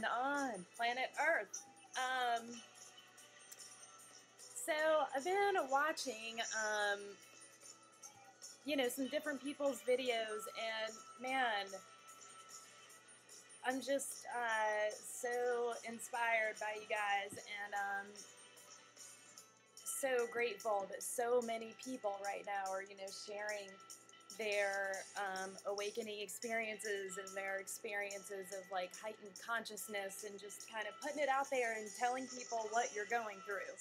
on planet Earth. So I've been watching, some different people's videos, and man, I'm just so inspired by you guys, and so grateful that so many people right now are, sharing their awakening experiences and their experiences of like heightened consciousness, and just kind of putting it out there and telling people what you're going through.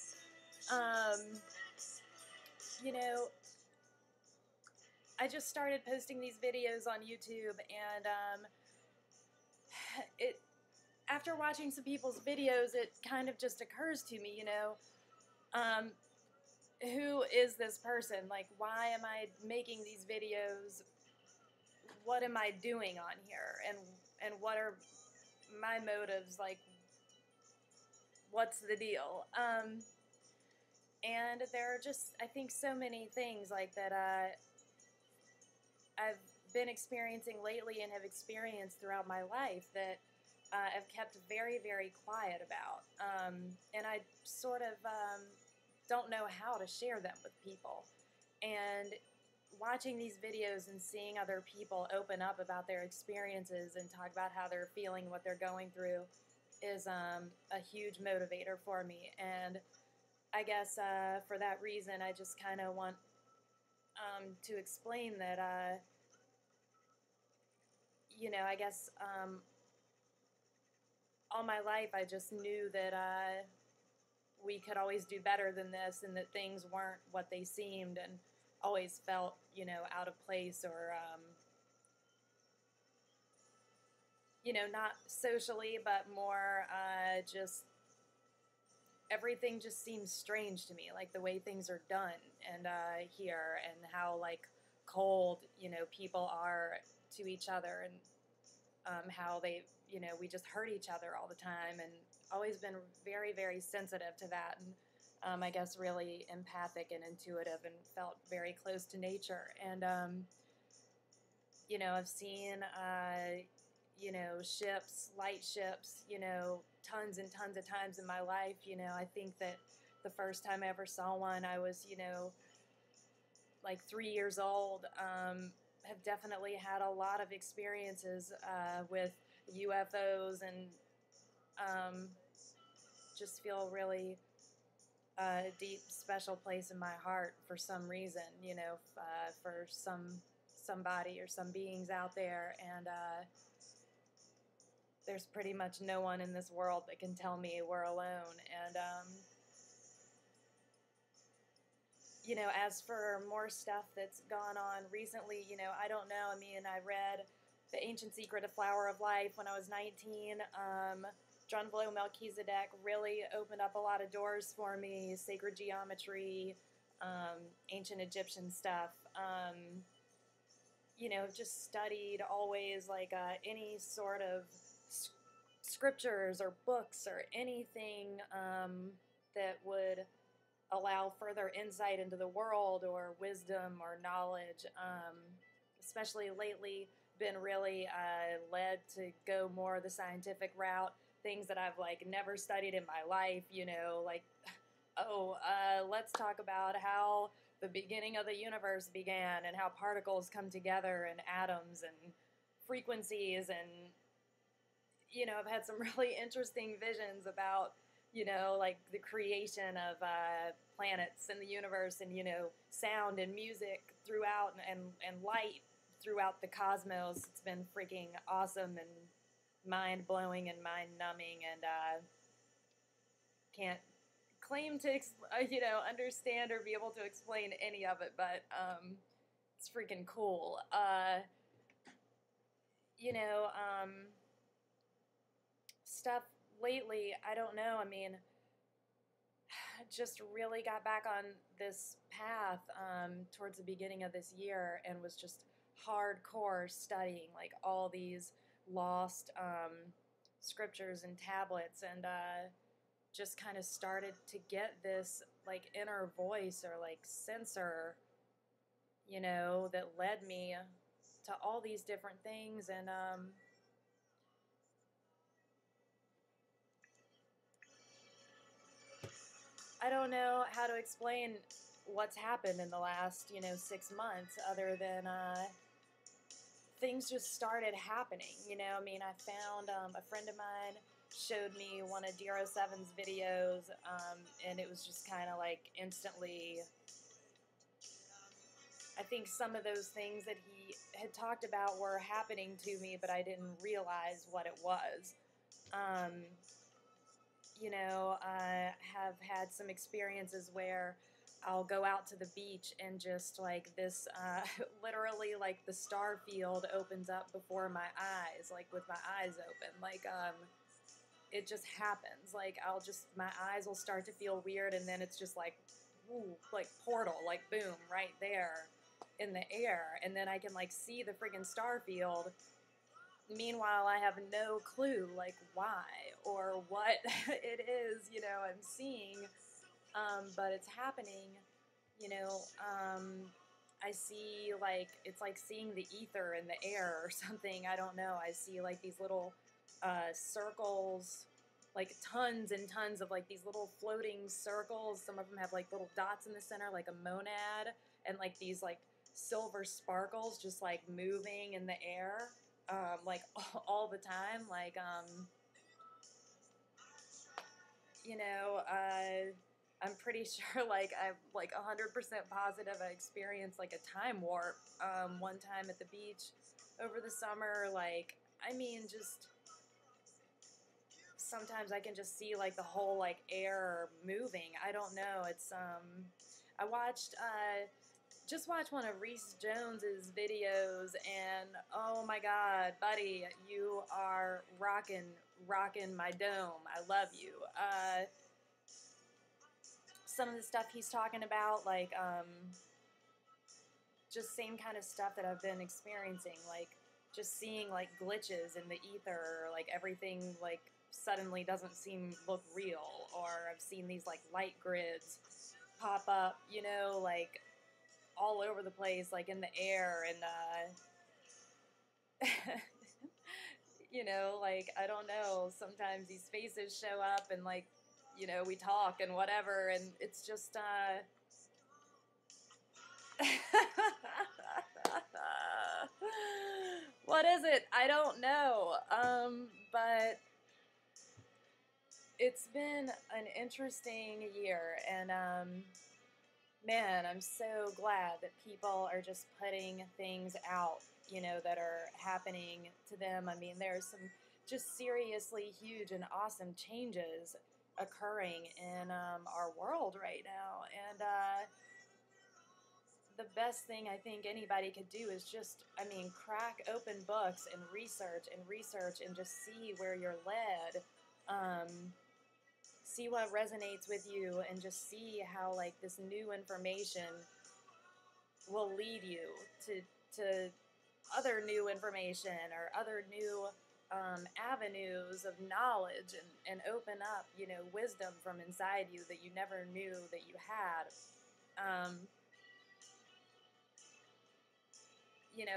I just started posting these videos on YouTube, and it after watching some people's videos, it kind of just occurs to me, who is this person? Like, why am I making these videos? What am I doing on here? And what are my motives? Like, what's the deal? And there are just, I think, so many things like that I've been experiencing lately and have experienced throughout my life that I've kept very, very quiet about. And I sort of don't know how to share them with people. And watching these videos and seeing other people open up about their experiences and talk about how they're feeling, what they're going through, is a huge motivator for me. And I guess for that reason, I just kind of want to explain that, I guess all my life I just knew that we could always do better than this, and that things weren't what they seemed, and always felt, out of place, or, not socially, but more just everything just seems strange to me, like the way things are done and here, and how like cold, people are to each other, and how they, we just hurt each other all the time, and always been very, very sensitive to that, and I guess really empathic and intuitive, and felt very close to nature. And I've seen ships, light ships, tons and tons of times in my life. I think that the first time I ever saw one, I was, like 3 years old. Have definitely had a lot of experiences with UFOs, and just feel really a deep, special place in my heart for some reason, for somebody or some beings out there. And there's pretty much no one in this world that can tell me we're alone. And as for more stuff that's gone on recently, I don't know. I mean, I read The Ancient Secret of Flower of Life when I was 19. Drunvalo Melchizedek really opened up a lot of doors for me. Sacred geometry, ancient Egyptian stuff. Just studied always like any sort of scriptures or books or anything that would allow further insight into the world, or wisdom or knowledge. Especially lately, been really led to go more the scientific route. Things that I've like never studied in my life, like, let's talk about how the beginning of the universe began, and how particles come together, and atoms, and frequencies, and I've had some really interesting visions about, like the creation of planets in the universe, and, sound and music throughout, and light throughout the cosmos. It's been freaking awesome and mind-blowing and mind-numbing, and can't claim to, understand or be able to explain any of it, but it's freaking cool. Stuff lately, I don't know, I mean, just really got back on this path towards the beginning of this year, and was just hardcore studying like all these lost scriptures and tablets, and just kind of started to get this like inner voice, or like sensor, that led me to all these different things. And I don't know how to explain what's happened in the last, 6 months other than things just started happening. I mean, I found a friend of mine showed me one of Dero Seven's videos, and it was just kind of like instantly. I think some of those things that he had talked about were happening to me, but I didn't realize what it was. Um, I have had some experiences where I'll go out to the beach and just like this, literally like the star field opens up before my eyes, like with my eyes open. Like, it just happens. Like, my eyes will start to feel weird, and then it's just like, ooh, like portal, like boom, right there in the air. And then I can like see the friggin' star field. Meanwhile, I have no clue, like, why or what it is, I'm seeing, but it's happening, you know, um, I see, like, it's like seeing the ether in the air or something, I don't know, I see, like, these little, circles, like, tons and tons of, like, these little floating circles, some of them have, like, little dots in the center, like a monad, and, like, these, like, silver sparkles just, like, moving in the air, like all the time. Like, I'm pretty sure, like, I'm like 100% positive I experienced like a time warp one time at the beach over the summer. Like, I mean, just sometimes I can just see like the whole like air moving. I don't know. It's I watched just watched one of Reese Jones's videos, and oh my God, buddy, you are rocking my dome. I love you. Some of the stuff he's talking about, like, just same kind of stuff that I've been experiencing, like just seeing like glitches in the ether, like everything like suddenly doesn't look real, or I've seen these like light grids pop up, like all over the place, like in the air, and like I don't know. Sometimes these faces show up, and like, we talk and whatever, and it's just what is it? I don't know. But it's been an interesting year, and man, I'm so glad that people are just putting things out, that are happening to them. I mean, there's some just seriously huge and awesome changes occurring in our world right now. And the best thing I think anybody could do is just, I mean, crack open books and research and just see where you're led. See what resonates with you, and just see how like this new information will lead you to other new information or other new avenues of knowledge, and open up, wisdom from inside you that you never knew that you had.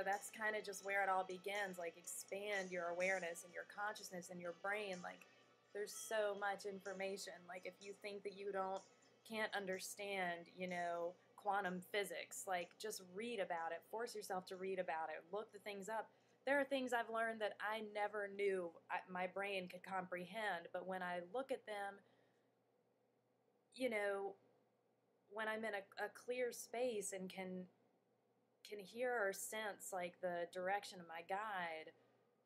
That's kind of just where it all begins. Like, expand your awareness and your consciousness and your brain. Like, there's so much information. Like, if you think that you can't understand, quantum physics, like, just read about it. Force yourself to read about it. Look the things up. There are things I've learned that I never knew my brain could comprehend, but when I look at them, when I'm in a clear space and can hear or sense like the direction of my guide,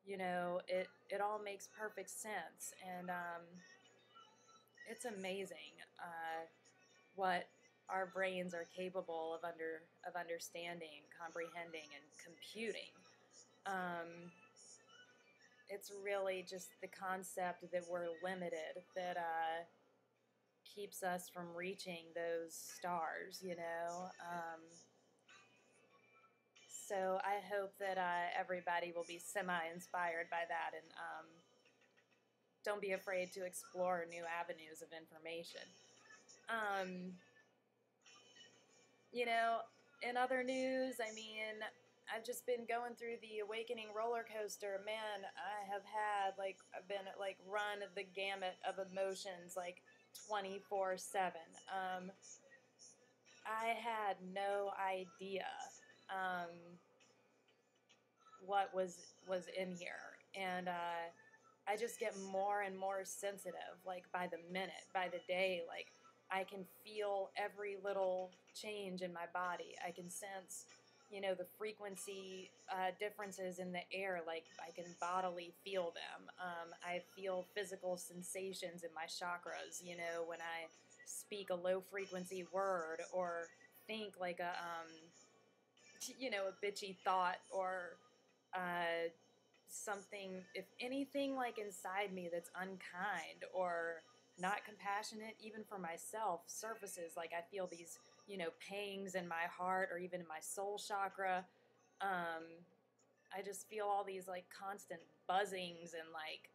it all makes perfect sense. And it's amazing what our brains are capable of understanding, comprehending, and computing. It's really just the concept that we're limited that keeps us from reaching those stars, So I hope that everybody will be semi-inspired by that, and don't be afraid to explore new avenues of information. In other news, I mean, I've just been going through the Awakening roller coaster. Man, I've been like run the gamut of emotions. Like, 24/7. I had no idea um, what was in here, and I just get more and more sensitive, like by the minute, by the day. Like I can feel every little change in my body. I can sense, the frequency differences in the air. Like I can bodily feel them. I feel physical sensations in my chakras. When I speak a low frequency word or think like a bitchy thought or uh, something, if anything like inside me that's unkind or not compassionate, even for myself, surfaces, like I feel these, pangs in my heart or even in my soul chakra. Um, I just feel all these like constant buzzings and like,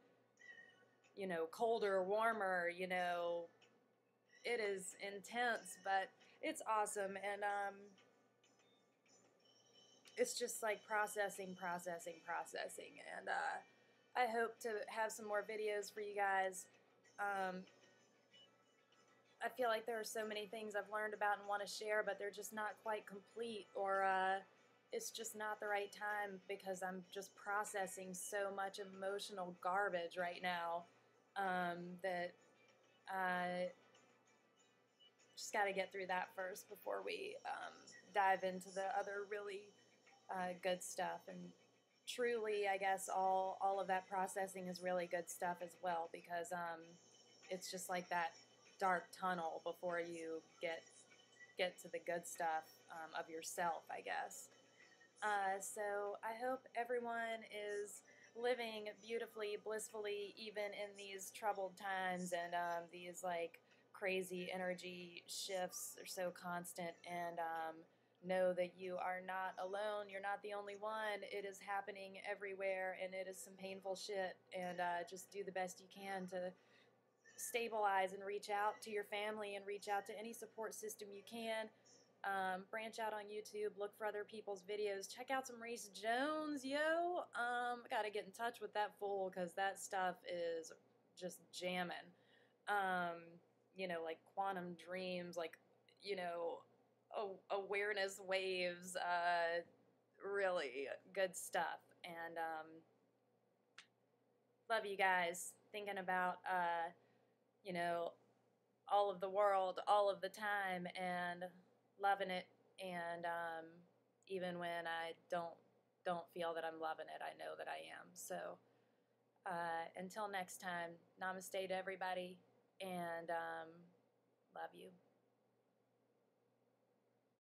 colder, warmer, it is intense, but it's awesome. And, it's just like processing. And I hope to have some more videos for you guys. I feel like there are so many things I've learned about and want to share, but they're just not quite complete, or it's just not the right time because I'm just processing so much emotional garbage right now that I just got to get through that first before we dive into the other really good stuff. And truly, I guess all of that processing is really good stuff as well, because it's just like that dark tunnel before you get to the good stuff of yourself, I guess. So I hope everyone is living beautifully, blissfully, even in these troubled times, and these like crazy energy shifts are so constant. And know that you are not alone. You're not the only one. It is happening everywhere, and it is some painful shit. And just do the best you can to stabilize and reach out to your family and reach out to any support system you can. Branch out on YouTube, look for other people's videos, check out some Reese Jones, yo. I gotta get in touch with that fool because that stuff is just jamming. Like quantum dreams, like, awareness waves, really good stuff. And love you guys. Thinking about, all of the world, all of the time, and loving it. And even when I don't feel that I'm loving it, I know that I am. So until next time, namaste to everybody, and love you.